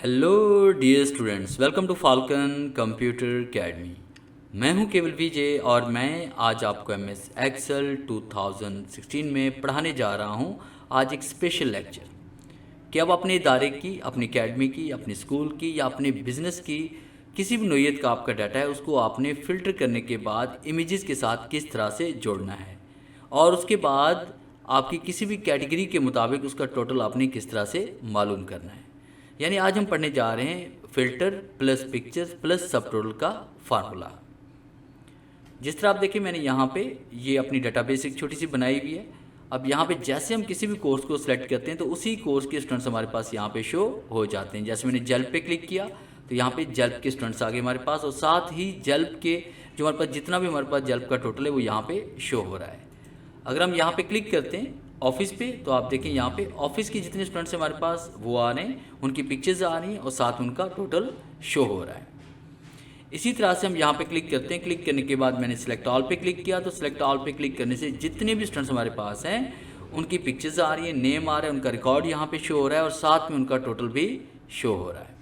Hello dear students, welcome to Falcon computer academy. मैं हूं केवल विजय और मैं आज आपको एमएस एक्सेल 2016 में पढ़ाने जा रहा हूं। आज एक स्पेशल लेक्चर कि आप अपने इदारे की, अपनी अकेडमी की, अपने स्कूल की या अपने बिजनेस की किसी भी नोयत का आपका डाटा है उसको आपने फ़िल्टर करने के बाद इमेजेस के साथ किस तरह से जोड़ना है और उसके बाद आपकी किसी भी कैटेगरी के मुताबिक उसका टोटल आपने किस तरह से मालूम करना है। यानी आज हम पढ़ने जा रहे हैं फ़िल्टर प्लस पिक्चर्स प्लस सब टोटल का फार्मूला। जिस तरह आप देखिए, मैंने यहाँ पे ये अपनी डाटाबेस एक छोटी सी बनाई हुई है। अब यहाँ पे जैसे हम किसी भी कोर्स को सिलेक्ट करते हैं तो उसी कोर्स के स्टूडेंट्स हमारे पास यहाँ पे शो हो जाते हैं। जैसे मैंने जल्प पे क्लिक किया तो यहाँ पे जल्प के स्टूडेंट्स आ गए हमारे पास, और साथ ही जल्प के जो हमारे पास जितना भी हमारे पास जल्प का टोटल है वो यहाँ पे शो हो रहा है। अगर हम यहाँ पे क्लिक करते हैं ऑफिस पे तो आप देखें यहाँ पे ऑफिस के जितने स्टूडेंट्स हमारे पास वो आ रहे हैं, उनकी पिक्चर्स आ रही हैं और साथ में उनका टोटल शो हो रहा है। इसी तरह से हम यहाँ पे क्लिक करते हैं। क्लिक करने के बाद मैंने सिलेक्ट ऑल पे क्लिक किया तो सिलेक्ट ऑल पे क्लिक करने से जितने भी स्टूडेंट्स हमारे पास हैं उनकी पिक्चर्स आ रही है, नेम आ रहा है, उनका रिकॉर्ड यहाँ पे शो हो रहा है और साथ में उनका टोटल भी शो हो रहा है।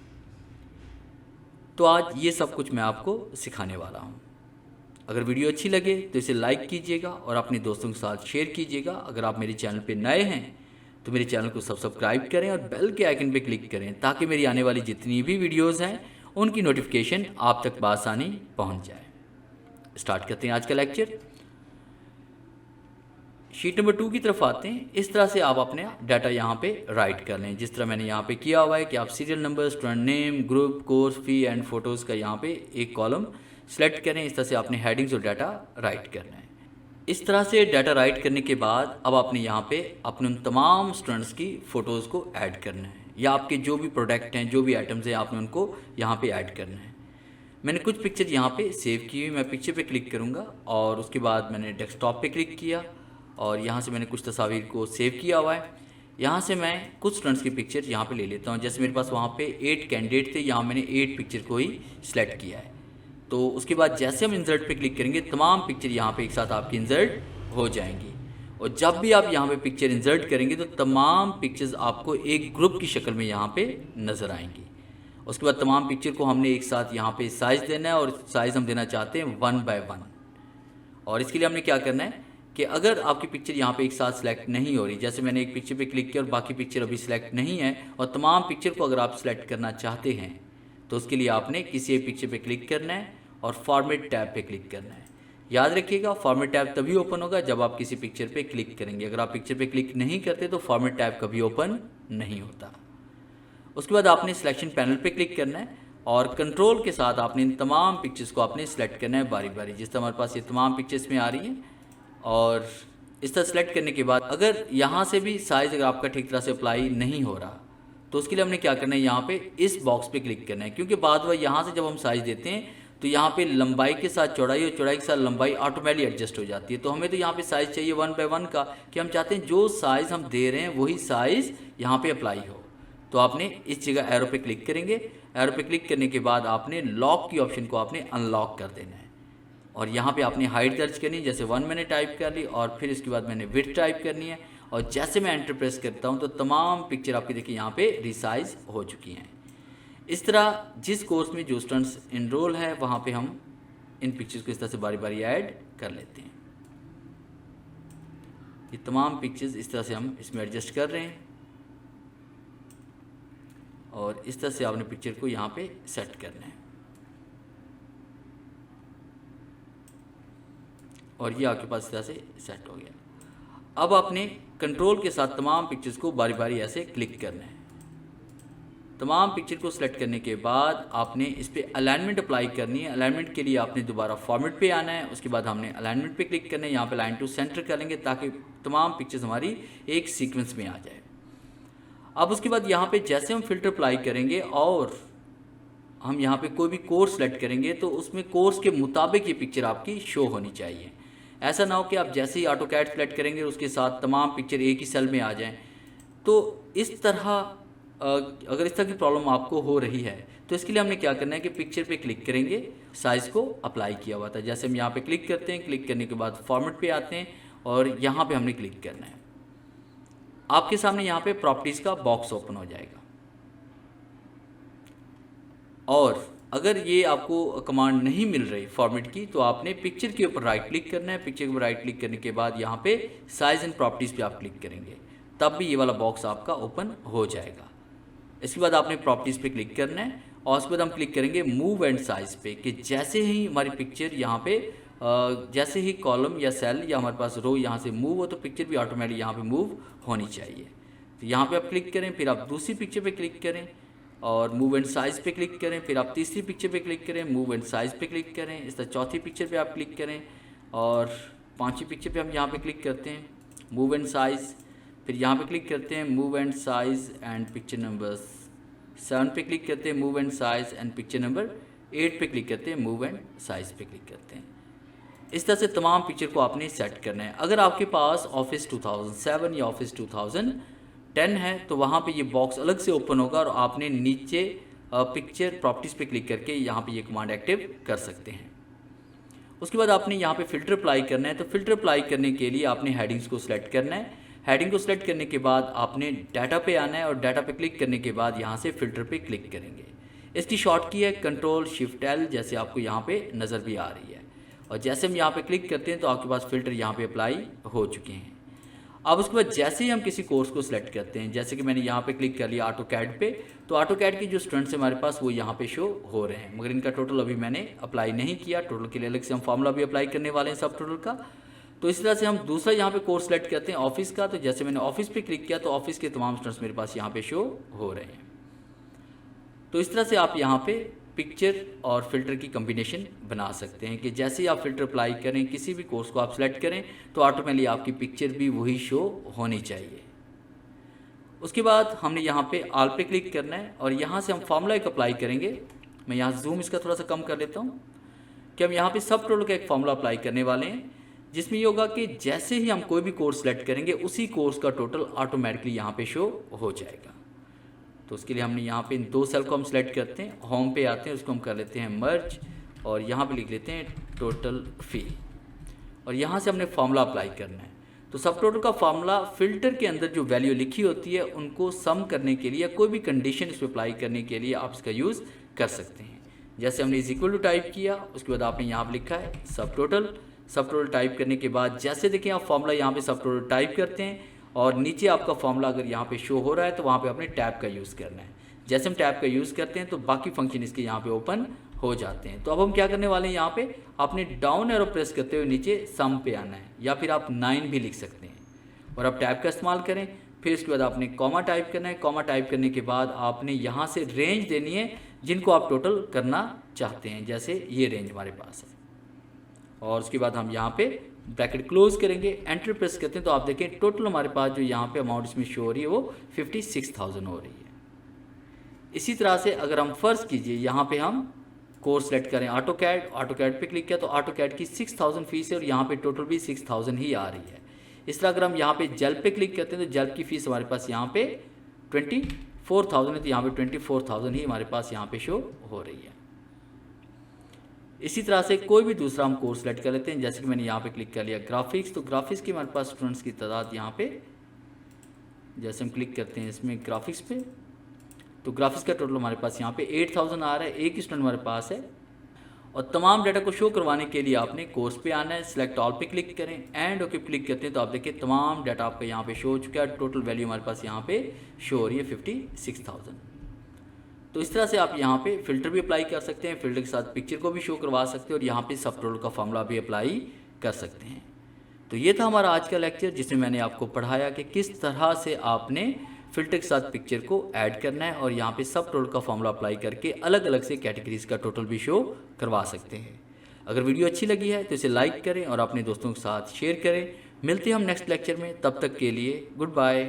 तो आज ये सब कुछ मैं आपको सिखाने वाला हूँ। अगर वीडियो अच्छी लगे तो इसे लाइक कीजिएगा और अपने दोस्तों के साथ शेयर कीजिएगा। अगर आप मेरे चैनल पे नए हैं तो मेरे चैनल को सब्सक्राइब करें और बेल के आइकन पे क्लिक करें ताकि मेरी आने वाली जितनी भी वीडियोस हैं उनकी नोटिफिकेशन आप तक बआसानी पहुंच जाए। स्टार्ट करते हैं आज का लेक्चर। शीट नंबर 2 की तरफ आते हैं। इस तरह से आप अपने डाटा यहाँ पे राइट कर लें जिस तरह मैंने यहाँ पे किया हुआ है कि आप serial number, student name, group, course fee and photos का यहाँ पे एक कॉलम सेलेक्ट करें। इस तरह से आपने हेडिंग्स और डाटा राइट करना है। इस तरह से डाटा राइट करने के बाद अब आपने यहाँ पे अपने उन तमाम स्टूडेंट्स की फ़ोटोज़ को ऐड करना है या आपके जो भी प्रोडक्ट हैं, जो भी आइटम्स हैं, आपने उनको यहाँ पे ऐड करना है। मैंने कुछ पिक्चर यहाँ पे सेव की हुई, मैं पिक्चर पे क्लिक करूँगा और उसके बाद मैंने डेस्कटॉप पे क्लिक किया और यहाँ से मैंने कुछ तस्वीर को सेव किया हुआ है। यहाँ से मैं कुछ स्टूडेंट्स की पिक्चर यहाँ पे ले लेता हूँ। जैसे मेरे पास वहाँ पे 8 कैंडिडेट थे, यहाँ मैंने 8 पिक्चर को ही सिलेक्ट किया है। तो उसके बाद जैसे हम इंसर्ट पे क्लिक करेंगे तमाम पिक्चर यहाँ पे एक साथ आपकी इंसर्ट हो जाएंगी, और जब भी आप यहाँ पे पिक्चर इंसर्ट करेंगे तो तमाम पिक्चर्स आपको एक ग्रुप की शक्ल में यहाँ पे नज़र आएंगी। उसके बाद तमाम पिक्चर को हमने एक साथ यहाँ पे साइज़ देना है और साइज़ हम देना चाहते हैं 1 बाय 1। और इसके लिए हमने क्या करना है कि अगर आपकी पिक्चर यहाँ पे एक साथ सिलेक्ट नहीं हो रही, जैसे मैंने एक पिक्चर पे क्लिक किया और बाकी पिक्चर अभी सिलेक्ट नहीं है और तमाम पिक्चर को अगर आप सिलेक्ट करना चाहते हैं तो उसके लिए आपने किसी एक पिक्चर पे क्लिक करना है और फॉर्मेट टैब पे क्लिक करना है। याद रखिएगा, फॉर्मेट टैब तभी ओपन होगा जब आप किसी पिक्चर पे क्लिक करेंगे। अगर आप पिक्चर पे क्लिक नहीं करते तो फॉर्मेट टैब कभी ओपन नहीं होता। उसके बाद आपने सिलेक्शन पैनल पे क्लिक करना है और कंट्रोल के साथ आपने इन तमाम पिक्चर्स को आपने सेलेक्ट करना है बारी बारी। जिस तरह हमारे पास ये तमाम पिक्चर्स में आ रही हैं, और इस तरह सेलेक्ट करने के बाद अगर यहाँ से भी साइज़ अगर आपका ठीक तरह से अप्लाई नहीं हो रहा तो उसके लिए हमने क्या करना है, यहाँ पे इस बॉक्स पे क्लिक करना है। क्योंकि बाद में यहाँ से जब हम साइज़ देते हैं तो यहाँ पे लंबाई के साथ चौड़ाई और चौड़ाई के साथ लंबाई ऑटोमेटिकली एडजस्ट हो जाती है। तो हमें तो यहाँ पे साइज़ चाहिए 1 बाय 1 का, कि हम चाहते हैं जो साइज़ हम दे रहे हैं वही साइज़ यहाँ पे अप्लाई हो। तो आपने इस जगह एरो पे क्लिक करेंगे। एरो पे क्लिक करने के बाद आपने लॉक की ऑप्शन को आपने अनलॉक कर देना है और यहाँ पे आपने हाइट दर्ज करनी है। जैसे 1 मैंने टाइप कर ली और फिर इसके बाद मैंने विड्थ टाइप करनी है, और जैसे मैं एंटर प्रेस करता हूँ तो तमाम पिक्चर आपकी देखिए यहाँ पे रिसाइज हो चुकी हैं। इस तरह जिस कोर्स में जो स्टूडेंट्स इनरोल है वहाँ पे हम इन पिक्चर्स को इस तरह से बारी बारी ऐड कर लेते हैं। ये तमाम पिक्चर्स इस तरह से हम इसमें एडजस्ट कर रहे हैं और इस तरह से आपने पिक्चर को यहाँ पे सेट करना है। और ये आपके पास इस तरह से सेट हो गया। अब आपने कंट्रोल के साथ तमाम पिक्चर्स को बारी बारी ऐसे क्लिक करना है। तमाम पिक्चर को सिलेक्ट करने के बाद आपने इस पर अलाइनमेंट अप्लाई करनी है। अलाइनमेंट के लिए आपने दोबारा फॉर्मेट पे आना है। उसके बाद हमने अलाइनमेंट पे क्लिक करना है। यहाँ पे लाइन टू सेंटर करेंगे ताकि तमाम पिक्चर्स हमारी एक सीक्वेंस में आ जाए। अब उसके बाद यहाँ पे जैसे हम फिल्टर अप्लाई करेंगे और हम यहाँ पे कोई भी कोर्स सेलेक्ट करेंगे तो उसमें कोर्स के मुताबिक ये पिक्चर आपकी शो होनी चाहिए। ऐसा ना हो कि आप जैसे ही ऑटोकैड सेलेक्ट करेंगे उसके साथ तमाम पिक्चर एक ही सेल में आ जाएं। तो इस तरह अगर इस तरह की प्रॉब्लम आपको हो रही है तो इसके लिए हमने क्या करना है कि पिक्चर पे क्लिक करेंगे, साइज़ को अप्लाई किया हुआ था। जैसे हम यहाँ पे क्लिक करते हैं, क्लिक करने के बाद फॉर्मेट पे आते हैं और यहाँ पे हमने क्लिक करना है। आपके सामने यहाँ पे प्रॉपर्टीज़ का बॉक्स ओपन हो जाएगा। और अगर ये आपको कमांड नहीं मिल रही फॉर्मेट की, तो आपने पिक्चर के ऊपर राइट क्लिक करना है। पिक्चर के ऊपर राइट क्लिक करने के बाद यहाँ पे साइज़ एंड प्रॉपर्टीज़ पे आप क्लिक करेंगे, तब भी ये वाला बॉक्स आपका ओपन हो जाएगा। इसके बाद आपने प्रॉपर्टीज़ पे क्लिक करना है और उसके बाद हम क्लिक करेंगे मूव एंड साइज़ पे, कि जैसे ही हमारी पिक्चर यहाँ पे जैसे ही कॉलम या सेल या हमारे पास रो यहाँ से मूव हो, तो पिक्चर भी ऑटोमेटिक यहाँ पे मूव होनी चाहिए। तो यहाँ पे आप क्लिक करें, फिर आप दूसरी पिक्चर पे क्लिक करें और मूव एंड साइज़ पे क्लिक करें, फिर आप तीसरी पिक्चर पे क्लिक करें, मूव एंड साइज़ पे क्लिक करें, इस तरह चौथी पिक्चर पे आप क्लिक करें और पांचवी पिक्चर पे हम यहाँ पे क्लिक करते हैं मूव एंड साइज़, फिर यहाँ पे क्लिक करते हैं move and size and picture number 7 पे क्लिक करते हैं move and size and picture number 8 पे क्लिक करते हैं मूव एंड साइज़ पे क्लिक करते हैं। इस तरह से तमाम पिक्चर को आपने सेट करना है। अगर आपके पास ऑफिस 2007 या ऑफिस 2010 है तो वहाँ पे ये बॉक्स अलग से ओपन होगा और आपने नीचे पिक्चर प्रॉपर्टीज़ पे क्लिक करके यहाँ पे ये कमांड एक्टिव कर सकते हैं। उसके बाद आपने यहाँ पे फ़िल्टर अप्लाई करना है। तो फ़िल्टर अप्लाई करने के लिए आपने हेडिंग्स को सिलेक्ट करना है। हेडिंग को सिलेक्ट करने के बाद आपने डाटा पे आना है और डाटा पे क्लिक करने के बाद यहाँ से फ़िल्टर पे क्लिक करेंगे। इसकी शॉर्ट की है Ctrl+Shift+L, जैसे आपको यहाँ पे नज़र भी आ रही है। और जैसे हम यहाँ पे क्लिक करते हैं तो आपके पास फ़िल्टर यहाँ पे अप्लाई हो चुके हैं। अब उसके बाद जैसे ही हम किसी कोर्स को सिलेक्ट करते हैं, जैसे कि मैंने यहाँ पे क्लिक कर लिया AutoCAD पे, तो AutoCAD के जो स्टूडेंट्स हमारे पास वो यहाँ पे शो हो रहे हैं, मगर इनका टोटल अभी मैंने अप्लाई नहीं किया। टोटल के लिए अलग से हम फार्मूला भी अप्लाई करने वाले हैं सब टोटल का। तो इस तरह से हम दूसरा यहाँ पे कोर्स सेलेक्ट करते हैं ऑफिस का। तो जैसे मैंने ऑफिस पे क्लिक किया तो ऑफिस के तमाम स्टूडेंट्स मेरे पास यहाँ पे शो हो रहे हैं। तो इस तरह से आप यहाँ पे पिक्चर और फिल्टर की कॉम्बिनेशन बना सकते हैं, कि जैसे ही आप फिल्टर अप्लाई करें, किसी भी कोर्स को आप सेलेक्ट करें, तो ऑटोमेटिकली आपकी पिक्चर भी वही शो होनी चाहिए। उसके बाद हमने यहाँ पे ऑल पे क्लिक करना है और यहाँ से हम फार्मूला एक अप्लाई करेंगे। मैं यहाँ जूम इसका थोड़ा सा कम कर लेता हूँ कि हम यहाँ पे सब टोटल का एक फार्मूला अप्लाई करने वाले हैं, जिसमें ये होगा कि जैसे ही हम कोई भी कोर्स सेलेक्ट करेंगे उसी कोर्स का टोटल ऑटोमेटिकली यहाँ पे शो हो जाएगा। तो उसके लिए हमने यहाँ पे इन दो सेल को हम सेलेक्ट करते हैं, होम पे आते हैं, उसको हम कर लेते हैं मर्ज और यहाँ पे लिख लेते हैं टोटल फी और यहाँ से हमने फार्मूला अप्लाई करना है। तो सब टोटल का फार्मूला फिल्टर के अंदर जो वैल्यू लिखी होती है उनको सम करने के लिए, कोई भी कंडीशन इस पर अप्लाई करने के लिए आप इसका यूज़ कर सकते हैं। जैसे हमने इज इक्वल टू टाइप किया, उसके बाद आपने यहाँ पर लिखा है सब टोटल टाइप करने के बाद जैसे देखिए आप फार्मूला यहाँ पे सब टोटल टाइप करते हैं और नीचे आपका फार्मूला अगर यहाँ पे शो हो रहा है तो वहाँ पे आपने टैब का यूज़ करना है। जैसे हम टैब का यूज़ करते हैं तो बाकी फंक्शन इसके यहाँ पे ओपन हो जाते हैं। तो अब हम क्या करने वाले हैं, यहाँ पे आपने डाउन एरो प्रेस करते हुए नीचे सम पे आना है, या फिर आप 9 भी लिख सकते हैं और अब टैब का इस्तेमाल करें। फिर उसके बाद आपने कॉमा टाइप करना है। कॉमा टाइप करने के बाद आपने यहाँ से रेंज देनी है जिनको आप टोटल करना चाहते हैं, जैसे ये रेंज हमारे पास है। और उसके बाद हम यहाँ पे ब्रैकेट क्लोज करेंगे, एंटर प्रेस करते हैं तो आप देखें टोटल हमारे पास जो यहाँ पे अमाउंट इसमें शो हो रही है वो 56,000 हो रही है। इसी तरह से अगर हम फर्ज कीजिए यहाँ पे हम कोर्स सेलेक्ट करें AutoCAD पे क्लिक किया तो AutoCAD की 6,000 फीस है और यहाँ पे टोटल भी 6,000 ही आ रही है। इस तरह अगर हम यहाँ पे जल्प पे क्लिक करते हैं तो जल्प की फ़ीस हमारे पास यहाँ पे 24,000 है, तो यहाँ पे 24,000 ही हमारे पास यहाँ पे शो हो रही है। इसी तरह से कोई भी दूसरा हम कोर्स सेलेक्ट कर लेते हैं, जैसे कि मैंने यहाँ पे क्लिक कर लिया ग्राफिक्स। तो ग्राफिक्स की हमारे पास स्टूडेंट्स की तादाद यहाँ पे, जैसे हम क्लिक करते हैं इसमें ग्राफिक्स पे, तो ग्राफिक्स का टोटल हमारे पास यहाँ पे 8,000 आ रहा है, एक स्टूडेंट हमारे पास है। और तमाम डाटा को शो करवाने के लिए आपने कोर्स पे आना है, सिलेक्ट ऑल पे क्लिक करें, एंड ओके क्लिक करते हैं तो आप देखिए तमाम डाटा आपका यहाँ पे शो हो चुका है। टोटल वैल्यू हमारे पास यहाँ पे शो हो रही है 56,000। तो इस तरह से आप यहाँ पे फ़िल्टर भी अप्लाई कर सकते हैं, फ़िल्टर के साथ पिक्चर को भी शो करवा सकते हैं और यहाँ पे सब टोटल का फार्मूला भी अप्लाई कर सकते हैं। तो ये था हमारा आज का लेक्चर, जिसमें मैंने आपको पढ़ाया कि किस तरह से आपने फ़िल्टर के साथ पिक्चर को ऐड करना है और यहाँ पे सब टोटल का फार्मूला अप्लाई करके अलग अलग से कैटेगरीज़ का टोटल भी शो करवा सकते हैं। अगर वीडियो अच्छी लगी है तो इसे लाइक करें और अपने दोस्तों के साथ शेयर करें। मिलते हैं हम नेक्स्ट लेक्चर में, तब तक के लिए गुड बाय।